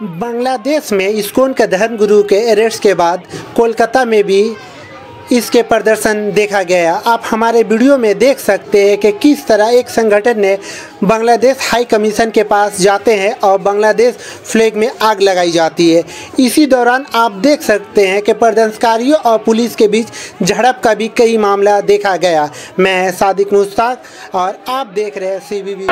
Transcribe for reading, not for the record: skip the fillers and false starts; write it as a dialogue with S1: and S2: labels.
S1: बांग्लादेश में इस्कॉन के धर्मगुरु के अरेस्ट के बाद कोलकाता में भी इसके प्रदर्शन देखा गया। आप हमारे वीडियो में देख सकते हैं कि किस तरह एक संगठन ने बांग्लादेश हाई कमीशन के पास जाते हैं और बांग्लादेश फ्लैग में आग लगाई जाती है। इसी दौरान आप देख सकते हैं कि प्रदर्शनकारियों और पुलिस के बीच झड़प का भी कई मामला देखा गया। मैं सादिक मुश्ताक और आप देख रहे हैं CBB।